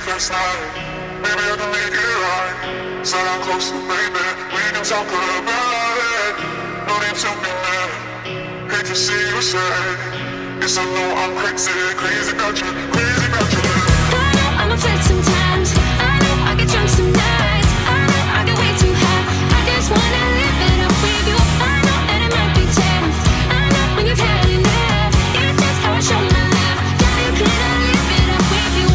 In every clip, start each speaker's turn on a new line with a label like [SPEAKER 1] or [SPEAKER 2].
[SPEAKER 1] last night. Maybe I can make it right. Sit down closer, baby. We can talk about it. No need to be mad. Hate to see you sad. Yes, I know I'm crazy, crazy about you, crazy about you.
[SPEAKER 2] I know I'm upset sometimes. I know I get drunk some nights. I know I get way too high. I just wanna live it up with you. I know that it might be tense. I know when you've had enough. It's just how I show my love. Darling, can I live it up with you?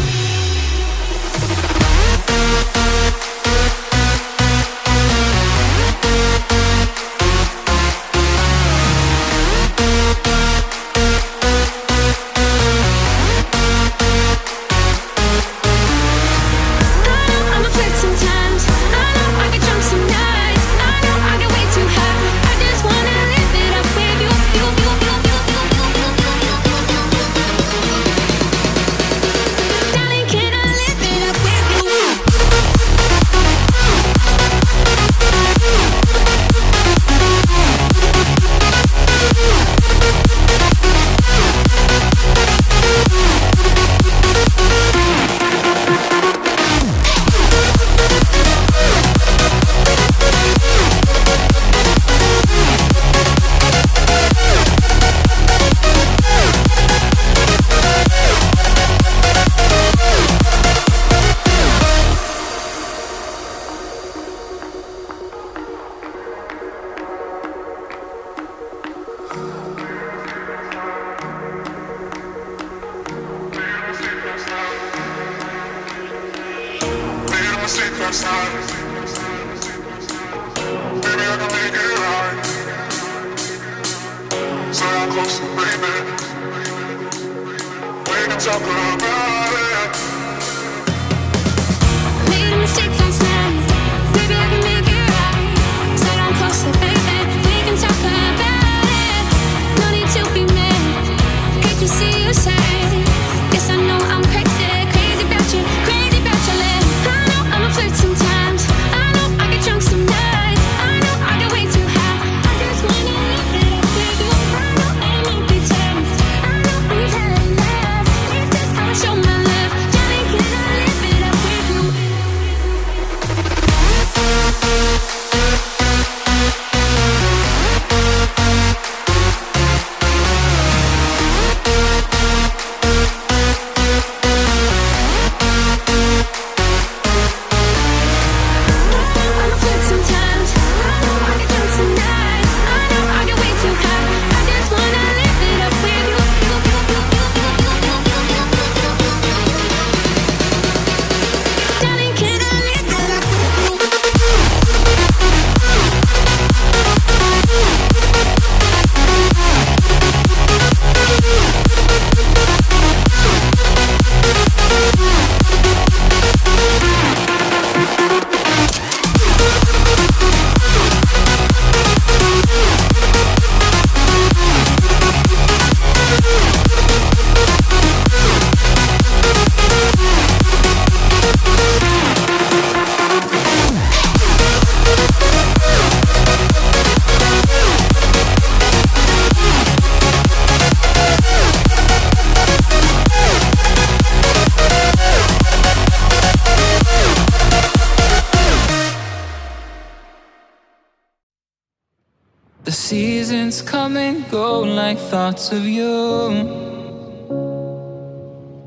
[SPEAKER 3] The seasons come and go like thoughts of you.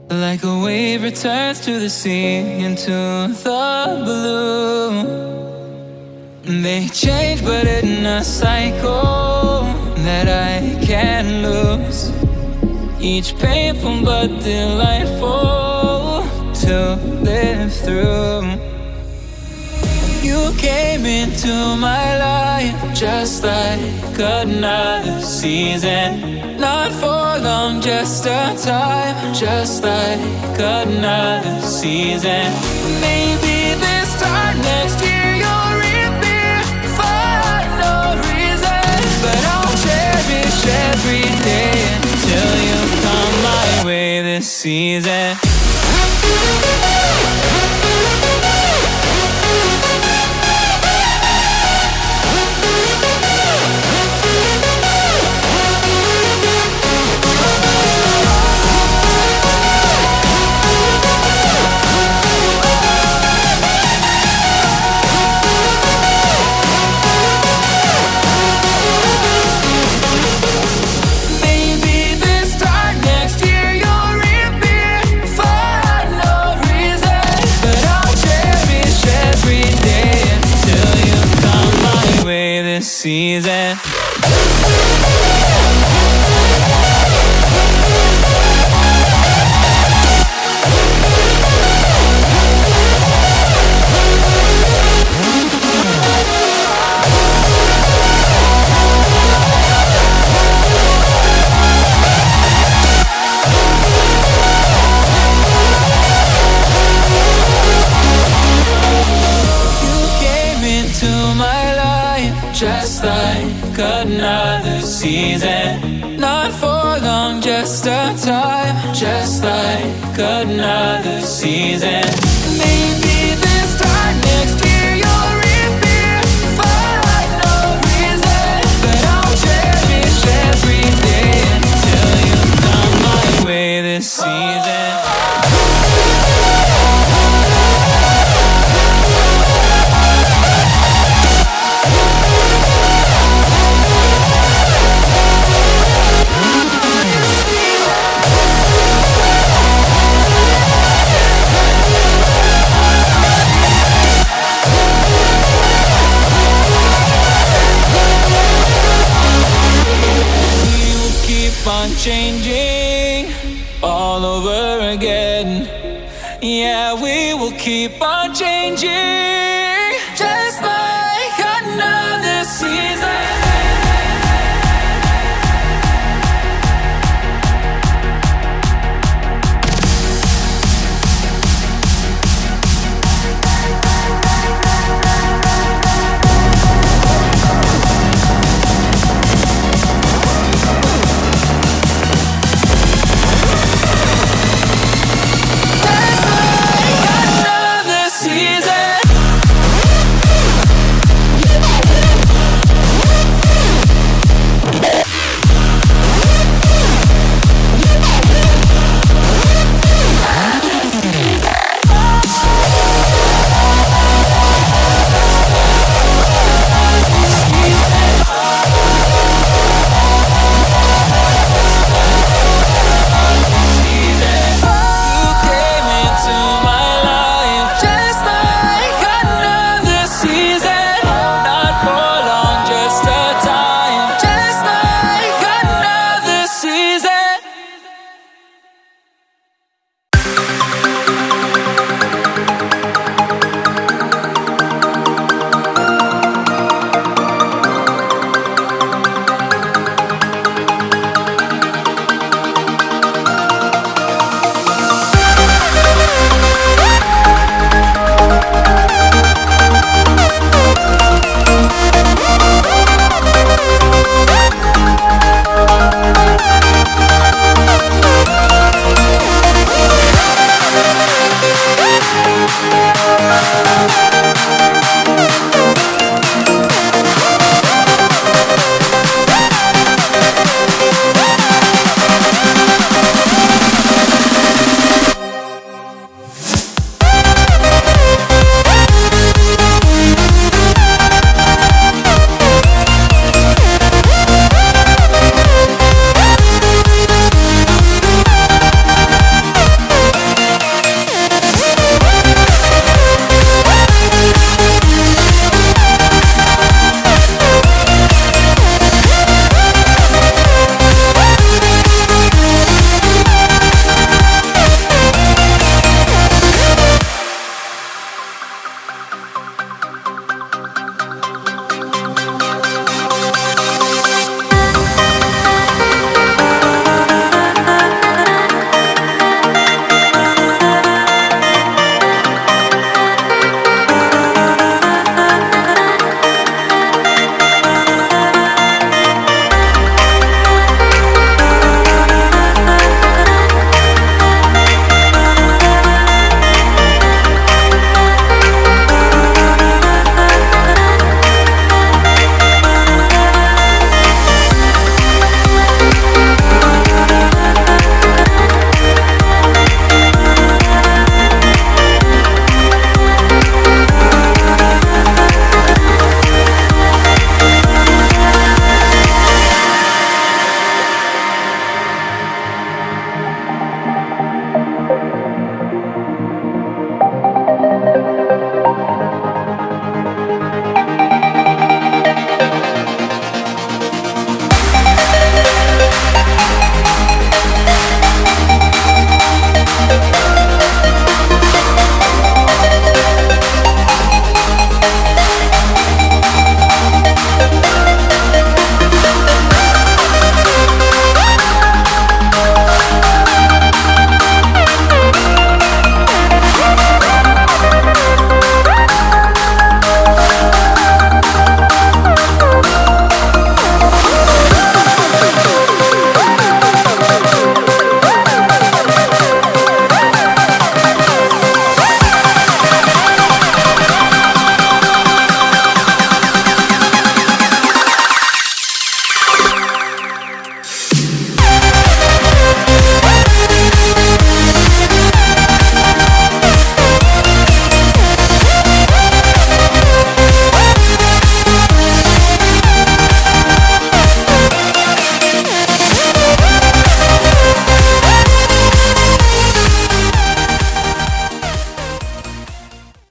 [SPEAKER 3] Like a wave returns to the sea into the blue. They change but in a cycle that I can't lose. Each painful but delightful to live through. You came into my life just like another season. Not for long, just a time, just like another season. Maybe this time next year you'll reappear for no reason. But I'll cherish every day until you come my way this season. season. Just like another season, not for long, just a time. Just like another season. Maybe this time next year you'll reappear for no reason, but I'll cherish every day until you come my way this season. On changing all over again. Yeah, we will keep on changing.